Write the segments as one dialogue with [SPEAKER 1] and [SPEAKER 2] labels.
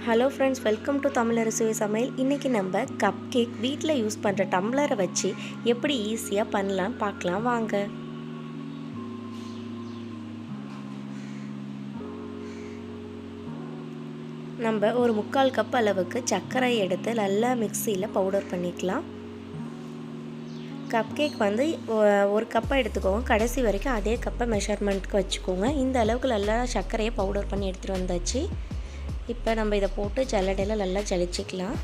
[SPEAKER 1] Hello friends, welcome to Tamil அரசுவை சமையல். இன்றைக்கி நம்ம கப் கேக் வீட்டில் யூஸ் பண்ணுற டம்ளரை வச்சு எப்படி ஈஸியாக பண்ணலாம் பார்க்கலாம் வாங்க. நம்ம ஒரு 3/4 கப் அளவுக்கு சர்க்கரை எடுத்து நல்லா மிக்சியில் பவுடர் பண்ணிக்கலாம். கப் கேக் வந்து ஒரு கப்பை எடுத்துக்கோங்க, கடைசி வரைக்கும் அதே கப்பை மெஷர்மெண்ட்டுக்கு வச்சுக்கோங்க. இந்த அளவுக்கு நல்லா சர்க்கரையை பவுடர் பண்ணி எடுத்துகிட்டு வந்தாச்சு. இப்போ நம்ம இதை போட்டு ஜல்லடையில் நல்லா ஜலிச்சிக்கலாம்.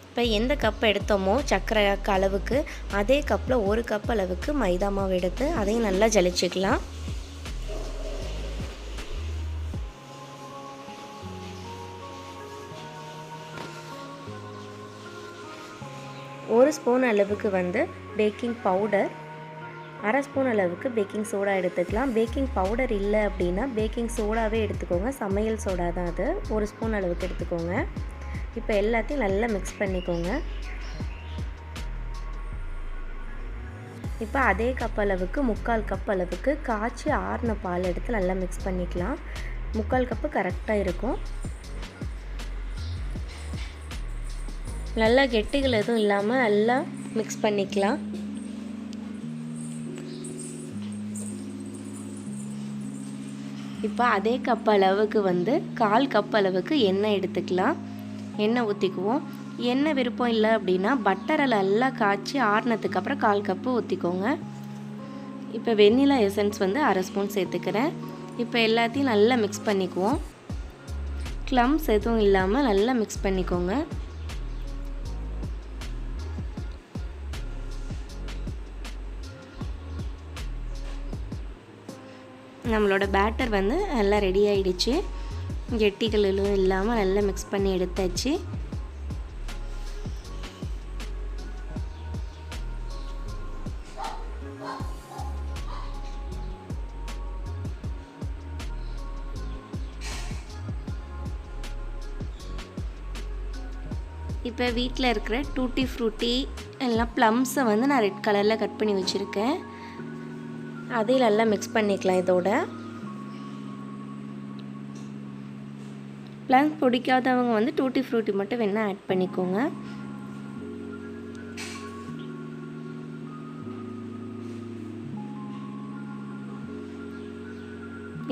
[SPEAKER 1] இப்போ எந்த கப் எடுத்தோமோ சர்க்கரை அளவுக்கு அதே கப்பில் ஒரு கப் அளவுக்கு மைதா மாவு எடுத்து அதையும் நல்லா ஜலிச்சிக்கலாம். ஒரு ஸ்பூன் அளவுக்கு வந்து பேக்கிங் பவுடர், அரை ஸ்பூன் அளவுக்கு பேக்கிங் சோடா எடுத்துக்கலாம். பேக்கிங் பவுடர் இல்லை அப்படின்னா பேக்கிங் சோடாவே எடுத்துக்கோங்க, சமையல் சோடா தான் அது. ஒரு ஸ்பூன் அளவுக்கு எடுத்துக்கோங்க. இப்போ எல்லாத்தையும் நல்லா மிக்ஸ் பண்ணிக்கோங்க. இப்போ அதே கப் அளவுக்கு 3/4 கப் அளவுக்கு காய்ச்சி ஆறின பால் எடுத்து நல்லா மிக்ஸ் பண்ணிக்கலாம். 3/4 கப்பு கரெக்டாக இருக்கும். நல்லா கெட்டிகள் எதுவும் இல்லாமல் நல்லா மிக்ஸ் பண்ணிக்கலாம். இப்போ அதே கப் அளவுக்கு வந்து 1/4 கப் அளவுக்கு எண்ணெய் எடுத்துக்கலாம். எண்ணெய் ஊற்றிக்குவோம். எண்ணெய் விருப்பம் இல்லை அப்படின்னா பட்டரை நல்லா காய்ச்சி ஆறினதுக்கு அப்புறம் 1/4 கப்பு ஊற்றிக்கோங்க. இப்போ வெண்ணிலா எசன்ஸ் வந்து அரை ஸ்பூன் சேர்த்துக்கிறேன். இப்போ எல்லாத்தையும் நல்லா மிக்ஸ் பண்ணிக்குவோம். க்ளம்ஸ் எதுவும் இல்லாமல் நல்லா மிக்ஸ் பண்ணிக்கோங்க. நம்மளோட பேட்டர் வந்து நல்லா ரெடி ஆகிடுச்சு. கெட்டிகள் எதுவும் இல்லாமல் நல்லா மிக்ஸ் பண்ணி எடுத்தாச்சு. இப்போ வீட்டில் இருக்கிற டூட்டி ஃப்ரூட்டி எல்லாம் ப்ளம்ஸை வந்து நான் ரெட் கலரில் கட் பண்ணி வச்சுருக்கேன். அதையும் நல்லா மிக்ஸ் பண்ணிக்கலாம். இதோட ப்ளம்ஸ் பிடிக்காதவங்க வந்து டூட்டி ஃப்ரூட்டி மட்டும் வேணால் ஆட் பண்ணிக்கோங்க.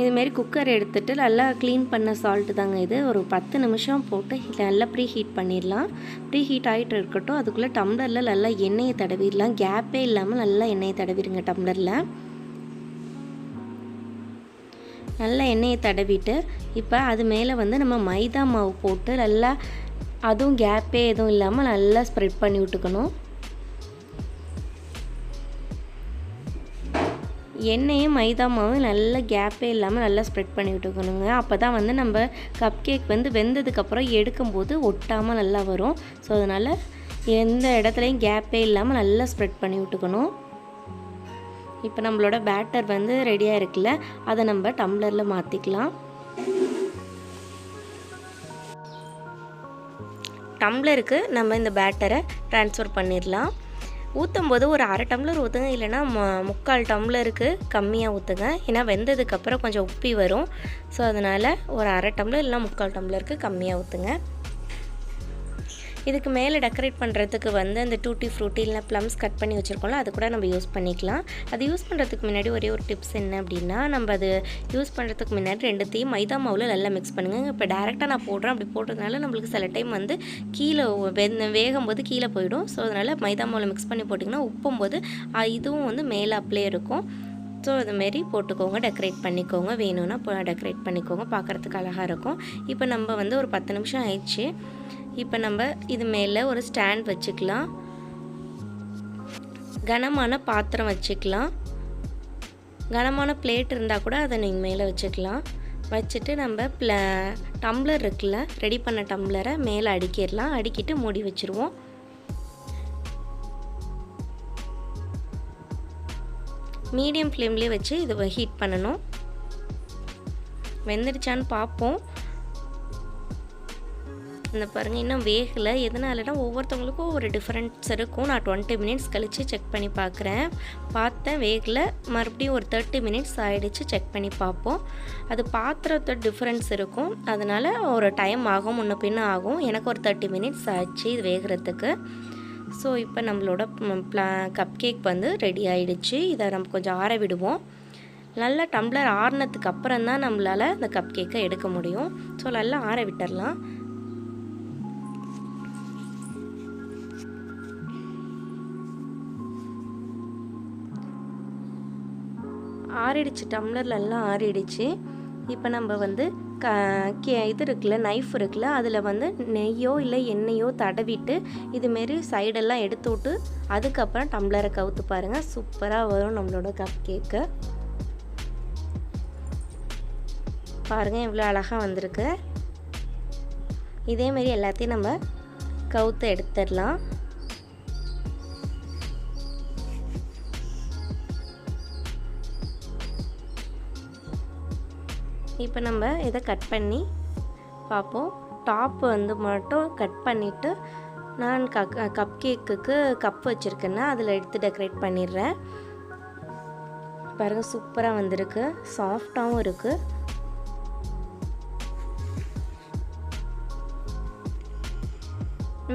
[SPEAKER 1] இதுமாரி குக்கர் எடுத்துகிட்டு நல்லா க்ளீன் பண்ண சால்ட்டு தாங்க இது. ஒரு 10 நிமிஷம் போட்டு நல்லா ப்ரீ ஹீட் பண்ணிடலாம். ப்ரீ ஹீட் ஆகிட்டு இருக்கட்டும். அதுக்குள்ளே டம்ளரில் நல்லா எண்ணெயை தடவிடலாம். கேப்பே இல்லாமல் நல்லா எண்ணெயை தடவிடுங்க. டம்ளரில் நல்லா எண்ணெயை தடவிட்டு இப்போ அது மேலே வந்து நம்ம மைதா மாவு போட்டு நல்லா, அதுவும் கேப்பே எதுவும் இல்லாமல் நல்லா ஸ்ப்ரெட் பண்ணி விட்டுக்கணும். எண்ணெயும் மைதா மாவும் நல்லா கேப்பே இல்லாமல் நல்லா ஸ்ப்ரெட் பண்ணி விட்டுக்கணுங்க. அப்போ தான் வந்து நம்ம கப் கேக் வந்து வெந்ததுக்கப்புறம் எடுக்கும்போது ஒட்டாமல் நல்லா வரும். ஸோ அதனால் எந்த இடத்துலையும் கேப்பே இல்லாமல் நல்லா ஸ்ப்ரெட் பண்ணி விட்டுக்கணும். இப்போ நம்மளோட பேட்டர் வந்து ரெடியாக இருக்குல்ல, அதை நம்ம டம்ளரில் மாற்றிக்கலாம். டம்ளருக்கு நம்ம இந்த பேட்டரை ட்ரான்ஸ்ஃபர் பண்ணிடலாம். ஊற்றும் போது ஒரு அரை டம்ளர் ஊற்றுங்க, இல்லைனா 3/4 டம்ளருக்கு கம்மியாக ஊற்றுங்க. ஏன்னா வெந்ததுக்கப்புறம் கொஞ்சம் உப்பி வரும். ஸோ அதனால் ஒரு அரை டம்ளர் இல்லைனா 3/4 டம்ளருக்கு கம்மியாக ஊற்றுங்க. இதுக்கு மேலே டெக்கரேட் பண்ணுறதுக்கு வந்து அந்த டூட்டி ஃப்ரூட்டி இல்லை ப்ளம்ஸ் கட் பண்ணி வச்சுருக்கோம்ல, அது கூட நம்ம யூஸ் பண்ணிக்கலாம். அது யூஸ் பண்ணுறதுக்கு முன்னாடி ஒரே ஒரு டிப்ஸ் என்ன அப்படின்னா, நம்ம அது யூஸ் பண்ணுறதுக்கு முன்னாடி ரெண்டுத்தையும் மைதா மாவில் நல்லா மிக்ஸ் பண்ணுங்கள். இப்போ டேரெக்டாக நான் போடுறேன். அப்படி போடுறதுனால நம்மளுக்கு சில டைம் வந்து கீழே வேகும்போது கீழே போயிடும். ஸோ அதனால் மைதா மாவில் மிக்ஸ் பண்ணி போட்டிங்கன்னா உப்பும்போது இதுவும் வந்து மேலே அப்ளே இருக்கும். ஸோ அதுமாரி போட்டுக்கோங்க, டெக்கரேட் பண்ணிக்கோங்க. வேணும்னா டெக்கரேட் பண்ணிக்கோங்க, பார்க்குறதுக்கு அழகாக இருக்கும். இப்போ நம்ம வந்து ஒரு 10 நிமிஷம் ஆயிடுச்சு. இப்போ நம்ம இது மேலே ஒரு ஸ்டாண்ட் வச்சுக்கலாம். கனமான பாத்திரம் வச்சுக்கலாம். கனமான பிளேட் இருந்தால் கூட அதை நீங்கள் மேலே வச்சுக்கலாம். வச்சுட்டு நம்ம டம்ளர் இருக்குல்ல, ரெடி பண்ண டம்ளரை மேலே அடுக்கிடலாம். அடுக்கிட்டு மூடி வச்சுருவோம். மீடியம் ஃப்ளேம்லேயே வச்சு இதை ஹீட் பண்ணணும். வெந்துடுச்சான்னு பார்ப்போம். இந்த பாருங்கள் இன்னும் வேகலை. எதனாலனா ஒவ்வொருத்தவங்களுக்கும் ஒரு டிஃப்ரென்ஸ் இருக்கும். நான் 20 மினிட்ஸ் கழித்து செக் பண்ணி பார்க்குறேன். பார்த்தேன் வேகலை. மறுபடியும் ஒரு 30 மினிட்ஸ் ஆகிடுச்சு. செக் பண்ணி பார்ப்போம். அது பாத்திரத்தோட டிஃப்ரென்ஸ் இருக்கும். அதனால் ஒரு டைம் ஆகும், முன்ன பின்ன ஆகும். எனக்கு ஒரு 30 மினிட்ஸ் ஆச்சு இது வேகிறதுக்கு. ஸோ இப்போ நம்மளோட கப் கேக் வந்து ரெடி ஆகிடுச்சு. இதை நம்ம கொஞ்சம் ஆற விடுவோம். நல்லா டம்ளர் ஆறினதுக்கு அப்புறம் தான் நம்மளால் இந்த கப் கேக்கை எடுக்க முடியும். ஸோ நல்லா ஆற விட்டுடலாம். ஆறிடுச்சு, டம்ளர்லெல்லாம் ஆறிடுச்சு. இப்போ நம்ம வந்து இது இருக்குல்ல, நைஃப் இருக்குல்ல, அதில் வந்து நெய்யோ இல்லை எண்ணெயோ தடவிட்டு இதுமாரி சைடெல்லாம் எடுத்து விட்டு அதுக்கப்புறம் டம்ளரை கவுத்து பாருங்கள். சூப்பராக வரும் நம்மளோட கப் கேக்கு. பாருங்கள் எவ்வளோ அழகாக வந்திருக்கு. இதேமாரி எல்லாத்தையும் நம்ம கவுத்து எடுத்துடலாம். இப்போ நம்ம இதை கட் பண்ணி பார்ப்போம். டாப் வந்து மட்டும் கட் பண்ணிவிட்டு நான் கப் கேக்குக்கு கப் வச்சுருக்கேன்னா அதில் எடுத்து டெக்கரேட் பண்ணிடுறேன். பாருங்கள் சூப்பராக வந்திருக்கு, சாஃப்டாகவும் இருக்குது.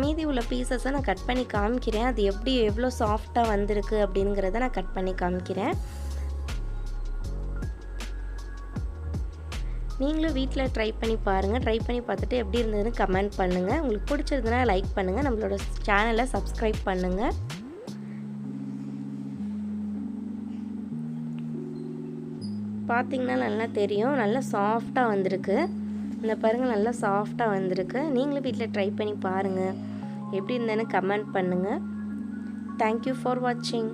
[SPEAKER 1] மீதி உள்ள பீசஸை நான் கட் பண்ணி காமிக்கிறேன். அது எவ்வளோ சாஃப்டாக வந்திருக்கு அப்படிங்கிறத நான் கட் பண்ணி காமிக்கிறேன். நீங்களும் வீட்டில் ட்ரை பண்ணி பாருங்கள். ட்ரை பண்ணி பார்த்துட்டு எப்படி இருந்ததுன்னு கமெண்ட் பண்ணுங்கள். உங்களுக்கு பிடிச்சிருந்ததுன்னா லைக் பண்ணுங்கள். நம்மளோட சேனலை சப்ஸ்கிரைப் பண்ணுங்கள். பார்த்திங்கன்னா நல்லா தெரியும், நல்லா சாஃப்டாக வந்திருக்கு. இந்த பாருங்கள் நல்லா சாஃப்டாக வந்திருக்கு. நீங்களும் வீட்டில் ட்ரை பண்ணி பாருங்கள். எப்படி இருந்ததுன்னு கமெண்ட் பண்ணுங்கள். தேங்க்யூ ஃபார் வாட்சிங்.